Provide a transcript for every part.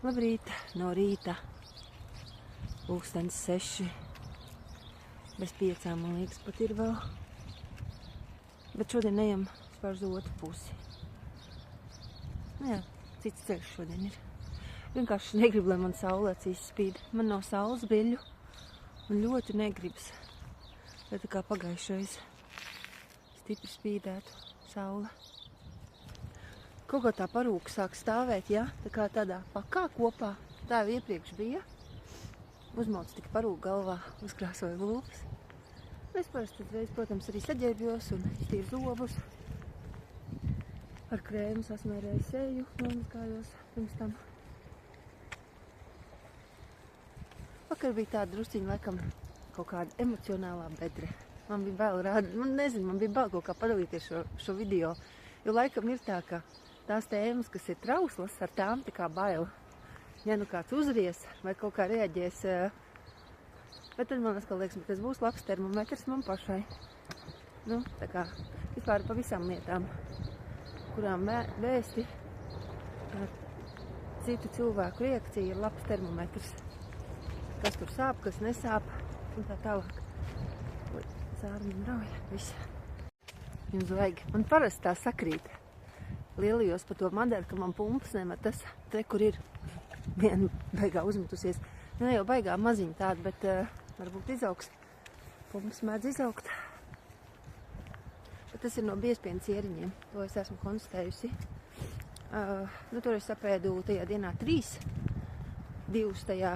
Labrīt, no rīta, 6:00, bez 5, man liekas, pat ir vēl. Bet šodien ejam vispār uz otru pusi. Nu jā, cits ceļš šodien ir. Vienkārši negribu, lai man saule acīs spīd. Man nav saules brīļu un ļoti negribas, lai tā kā pagājušais stipri spīdētu saule. Kaut kā tā parūka sāk stāvēt, ja? Tā kā tādā pakā kopā. Tā jau iepriekš bija. Uzmauc tik parūka galvā, uzkrāsoja lūpas. Es parasti reiz, protams, arī saģērbjos un iztīru zobus. Ar krēmu sasmērēju seju, nomazgājos pirms tam. Vakar bija tāda drusciņa, laikam, kaut kāda emocionālā bedre. Man bija bail rādīt, man bija bail kaut kā padalīties šo video, jo laikam ir tā, ka tās tēmas, kas ir trauslas, ar tām tā kā baila. Ja nu kāds uzries vai kaut kā reaģēs, bet tad man atkal liekas, tas būs labs termometrs man pašai. Nu, tā kā vispār pa visām lietām, kurām vēsti ar citu cilvēku reakcija ir labs termometrs. Kas tur sāp, kas nesāp un tā tālāk. Sārmiņa rauja, viss. Jums vajag. Man parasti tā sakrīt. Lielajos pa to madaru, ka man pumpas nemet tas, te, kur ir viena baigā uzmetusies. Ne jau baigā maziņa tāda, bet varbūt izaugs. Pumpas mēdz izaugt. Bet tas ir no biezpiena cieriņiem. To es esmu konstatējusi. Tur es sapēdu tajā dienā 3, 2 tajā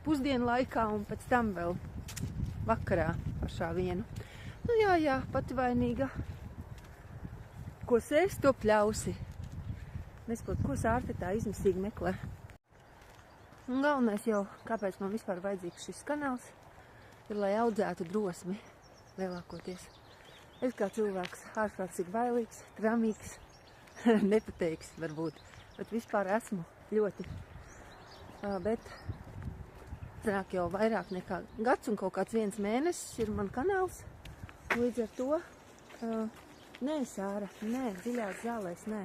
pusdienu laikā un pēc tam vēl vakarā pašā vienu. Nu jā, pati vainīga. Ko sēs, to pļausi. Nesaprotu, ko Sārte tā izmisīgi meklē. Un galvenais jau, kāpēc man vispār vajadzīgs šis kanāls, ir, lai audzētu drosmi lielākoties. Es kā cilvēks ārprātīgi bailīgs, tramīgs, nepateiks varbūt, bet vispār esmu ļoti. Bet sanāk jau vairāk nekā gads un kaut kāds 1 mēnesis ir man kanāls. Līdz ar to, nē, Sāra, nē, dziļās zālēs, nē.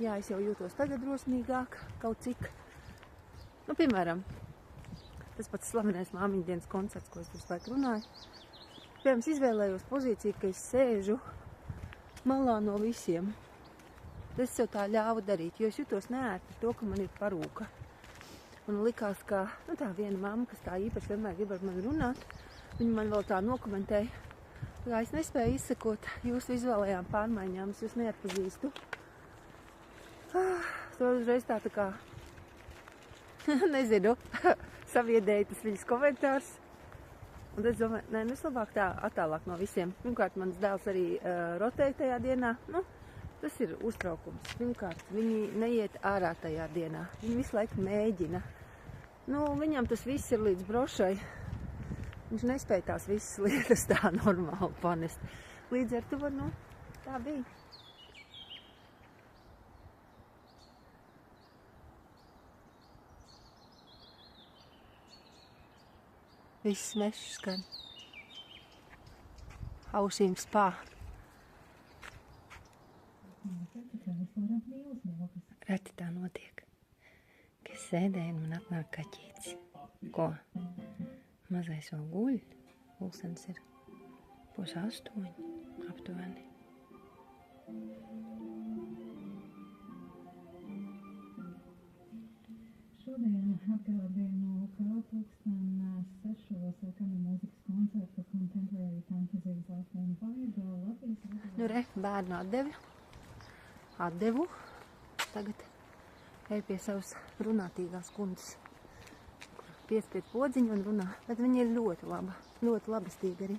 Jā, es jau jūtos tagad drosmīgāk, kaut cik. Nu, piemēram, tas pats slavenais māmiņu dienas koncerts, ko es visu laiku runāju. Piemēram, izvēlējos pozīciju, ka es sēžu malā no visiem. Es sev tā ļāvu darīt, jo es jutos neērti to, ka man ir parūka. Un likās, ka tā viena mamma, kas tā īpaši vienmēr grib ar mani runāt, viņa man vēl tā nokomentēja, ka es nespēju izsekot jūsu vizuālajām pārmaiņām, es jūs neatpazīstu. To uzreiz tā kā, nezinu, saviedēju tas viņas komentārs. Un tad es domāju, nē, es labāk tā attālāk no visiem. Pirmkārt, mans dēls arī rotēja tajā dienā. Nu, tas ir uztraukums. Pirmkārt, viņi neiet ārā tajā dienā. Viņi visu laiku mēģina. Nu, viņam tas viss ir līdz brošai. Viņš nespēja tās visas lietas tā normāli panest. Līdz ar to, nu, tā bija. Viss mešs skan. Ausīm spā. Reti tā notiek, ka es sēdēju un man atnāk kaķītis. Ko? Mazais vēl guļ. Pulkstenis ir 7:30 aptuveni. Šodien atgādīju no pulksten 6 Ekana mūzikas koncerta Contemporary Fantasies Latvijas Vaiga Latvijas. Nu re, bērnu atdevu. Tagad eju pie savas runātīgās kundzes. Piespied podziņu un runā, bet viņa ir ļoti laba, ļoti labestīga arī.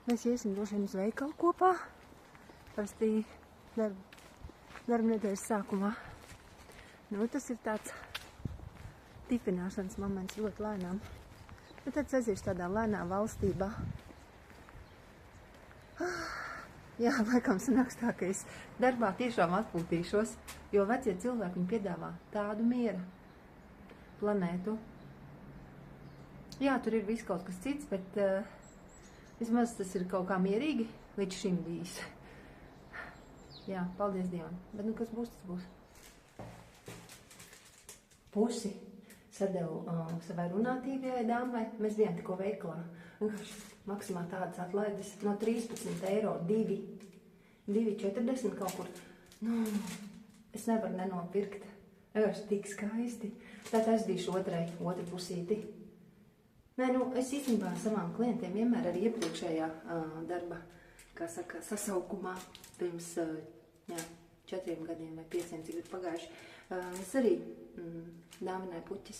Mēs iesim droši vien uz veikalu kopā, parasti darba nedēļas sākumā. Nu, tas ir tāds tipināšanas moments ļoti lēnām. Bet tad aiziešu tādā lēnā valstībā. Jā, laikam sanāks tā, ka es darbā tiešām atpūtīšos, jo vecie cilvēki viņi piedāvā tādu miera planētu. Jā, tur ir viss kaut kas cits, bet vismaz tas ir kaut kā mierīgi līdz šim bijis. Jā, paldies Dievam. Bet nu, kas būs, tas būs. Pusi sadevu savai runātīgajai dāmai. Mēs bijām tikko veikalā. Maksimā tādas atlaides no 13 eiro, 2,40 kaut kur. Nu, es nevaru nenopirkt. Vienkārši tik skaisti. Tātad aizdīšu otru pusīti. Nē, nu, es īstenībā savām klientiem vienmēr arī iepriekšējā darba, kā saka, sasaukumā pirms 4 gadiem vai 5, cik ir pagājuši. Es arī dāvināju puķis.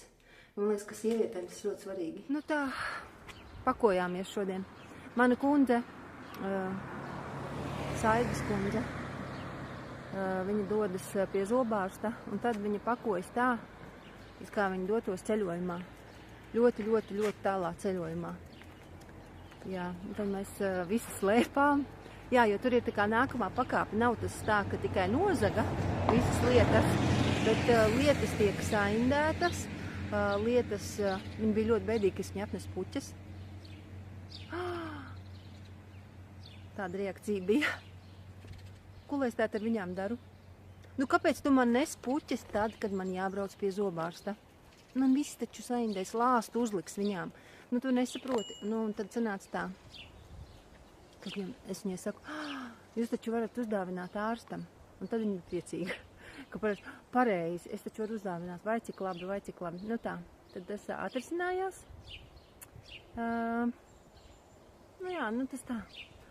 Man liekas, ka sievietēm tas ļoti svarīgi. Nu tā, pakojāmies šodien. Mana kundze, Saidas kundze, viņa dodas pie zobārsta, un tad viņa pakojas tā, kā viņa dotos ceļojumā. Ļoti, ļoti, ļoti tālā ceļojumā. Jā, un tad mēs visi slēpām. Jā, jo tur ir tā kā nākamā pakāpe. Nav tas tā, ka tikai nozaga visas lietas, bet lietas tiek saindētas. Viņa bija ļoti bēdīga, ka es viņai atnesu puķes. Tāda reakcija bija. Ko lai es tātad ar viņām daru? Nu, kāpēc tu man nes puķes tad, kad man jābrauc pie zobārsta? Man viss taču saindēs, lāstu uzliks viņām. Nu, tu nesaproti. Nu, un tad sanāca tā. Tad es viņai saku, jūs taču varat uzdāvināt ārstam. Un tad viņa ir priecīga. Ka pareizi, es taču varu uzdāvināt. Vai cik labi, vai cik labi. Nu tā, tad tas atrisinājās. Nu jā, nu tas tā.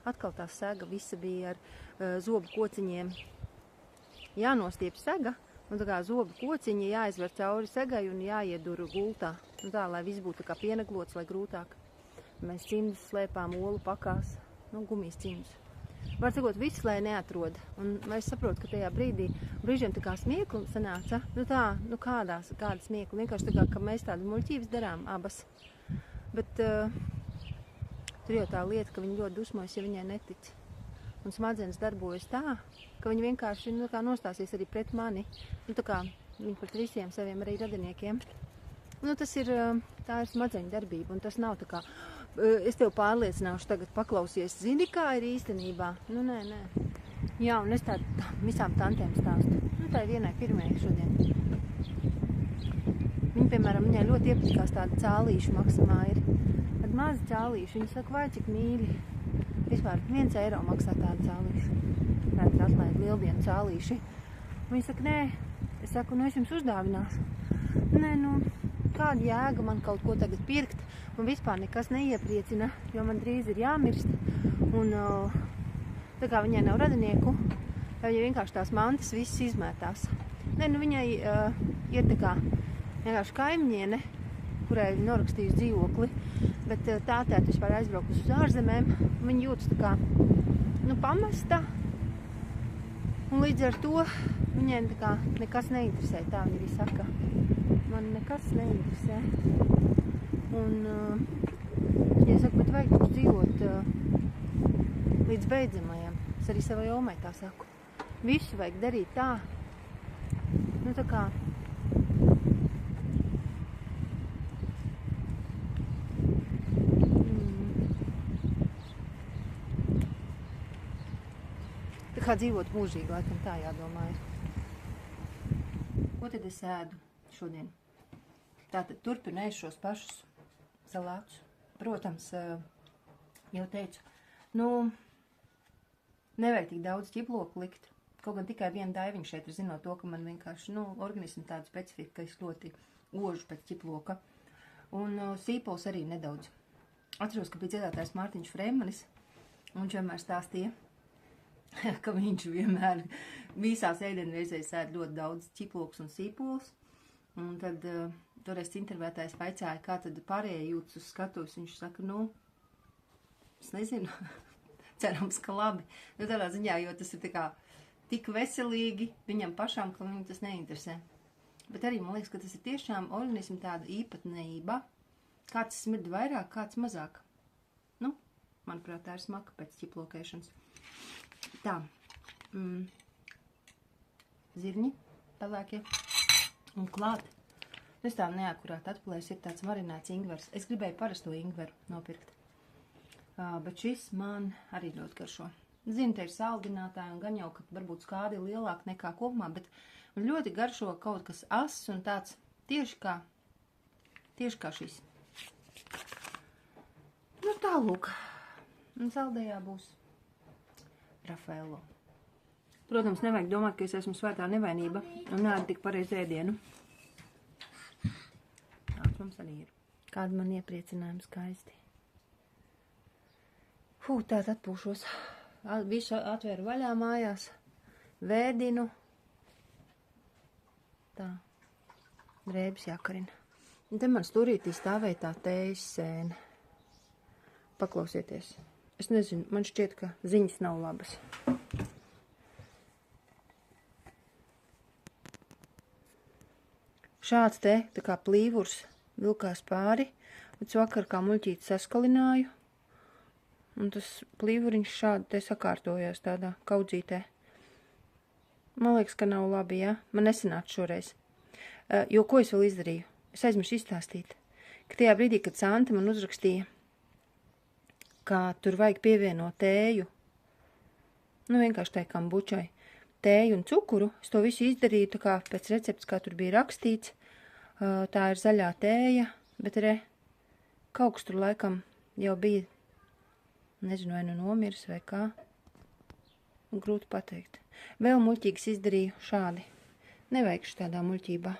Atkal tā sega, visa bija ar zobu kociņiem. Jānostiep sega. Un tā kā zobu kociņi jāizver cauri segai un jāiedur gultā. Nu tā, lai viss būtu kā pienaglots, lai grūtāk. Mēs cimdus slēpām olu pakās. Nu, gumijas cimdus. Var sakot, viss, lai neatrod. Un es saprotu, ka tajā brīžiem tā kā smiekli sanāca. Nu tā, nu kāda smiekli. Vienkārši tā kā, ka mēs tādu muļķības darām abas. Bet tur jau tā lieta, ka viņa ļoti dusmojas, ja viņai netic. Un smadzenes darbojas tā, ka viņi vienkārši nostāsies arī pret mani. Nu, tā kā viņi pret visiem saviem arī radiniekiem. Nu, tas ir, tā ir smadzeņu darbība, un tas nav tā kā, es tev pārliecināšu tagad paklausies, zini, kā ir īstenībā? Nu, nē. Jā, un es tā visām tantēm stāstu. Nu, tā ir vienai pirmajai šodien. Viņa, piemēram, viņai ļoti iepatikās tāda cālīša maksimā ir. Tad mazi cālīši, viņa saka, vai cik mīļi. Vispār 1 eiro maksā tādu cālīšu. Tāda atlaida lieldienu cālīši. Viņa saka, nē. Es saku, nu es jums uzdāvināšu. Nē, nu, kāda jēga man kaut ko tagad pirkt? Man vispār nekas neiepriecina, jo man drīz ir jāmirst. Un tā kā viņai nav radinieku, viņa vienkārši tās mantas visas izmētās. Nē, nu viņai ir tā kā vienkārši kaimiņiene, kurai ir norakstījusi dzīvokli. Bet tā tēta vispār aizbraukusi uz ārzemēm. Viņa jūtas tā kā, nu, pamesta. Un līdz ar to viņai tā kā nekas neinteresē, tā viņa arī saka. Man nekas neinteresē. Un viņa saka, bet vajag taču dzīvot līdz beidzamajam. Es arī savai omai tā saku. Visu vajag darīt tā. Nu, tā kā kā dzīvot mūžīgi, laikam tā jādomā ir. Ko tad es ēdu šodien? Tātad turpinu ēst šos pašus salātus. Protams, jau teicu, nu, nevajag tik daudz ķiploku likt. Kaut gan tikai viena daiviņa šeit ir zinot to, ka man vienkārši, nu, organismu tāda specifika, ka es ļoti ožu pēc ķiploka. Un sīpols arī nedaudz. Atceros, ka bija dziedātājs Mārtiņš Freimanis, un viņš vienmēr stāstīja, ka viņš vienmēr visās ēdienreizēs ēd ļoti daudz ķiploks un sīpols. Un tad toreiz intervētājs vaicāja, kā tad pārējie jūtas uz skatuves. Viņš saka, nu, es nezinu, cerams, ka labi. Nu, tādā ziņā, jo tas ir tā kā tik veselīgi viņam pašām, ka viņam tas neinteresē. Bet arī man liekas, ka tas ir tiešām organismu tāda īpatnība. Kāds smird vairāk, kāds mazāk. Nu, manuprāt, tā ir smaka pēc ķiplokēšanas. Tā, zirņi pelēkie un klāt. Es tā neakurāt atpulēs, ir tāds marinēts ingvers. Es gribēju parasto ingveru nopirkt, bet šis man arī ļoti garšo. Zinu, te ir saldinātāji un gan jau, ka varbūt skādi ir lielāka nekā kopumā, bet man ļoti garšo kaut kas ass un tāds tieši kā šis. Nu tālūk. Un saldējā būs Raffaello. Protams, nevajag domāt, ka es esmu svētā nevainība un nādu tik pareizi ēdienu. Tāds mums arī ir. Kāda man iepriecinājuma skaisti. Tātad atpūšos. Visu atvēru vaļā mājās. Vēdinu. Tā. Drēbes jākarina. Un te man stūrītī stāvēja tā tējas sēne. Paklausieties. Es nezinu, man šķiet, ka ziņas nav labas. Šāds te, tā kā plīvurs, vilkās pāri, līdz vakar kā muļķīti saskalināju. Un tas plīvuriņš šādi te sakārtojās tādā kaudzītē. Man liekas, ka nav labi, ja? Man nesanāca šoreiz. Jo ko es vēl izdarīju? Es aizmirsu izstāstīt, ka tajā brīdī, kad Santa man uzrakstīja, kā tur vajag pievienot tēju, nu vienkārši tai kambučai, tēju un cukuru, es to visu izdarīju tā kā pēc recepts, kā tur bija rakstīts. Tā ir zaļā tēja, bet kaut kas tur laikam jau bija, nezinu, vai nu nomiris vai kā. Grūti pateikt. Vēl muļķīgas izdarīju šādi. Nevajag šādā muļķībā.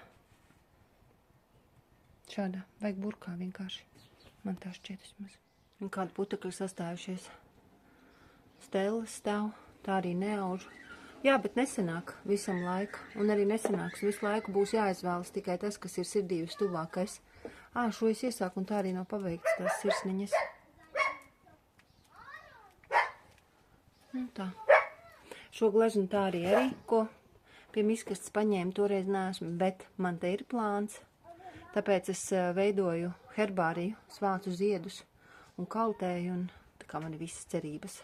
Šādā. Vajag burkā vienkārši. Man tā šķiet vismaz. Un kāda putekļi sastājušies. Stēles stāv. Tā arī neaužu. Jā, bet nesanāk visam laika. Un arī nesanāks. Visu laiku būs jāizvēlas tikai tas, kas ir sirdī vistuvākais. Šo es iesāku un tā arī nav paveikts tās sirsniņas. Nu tā. Šo gleznu tā arī, ko pie miskastes paņēmu, toreiz neesmu, bet man te ir plāns. Tāpēc es veidoju herbāriju, svācu ziedus un kaltēju, un tā kā man ir visas cerības.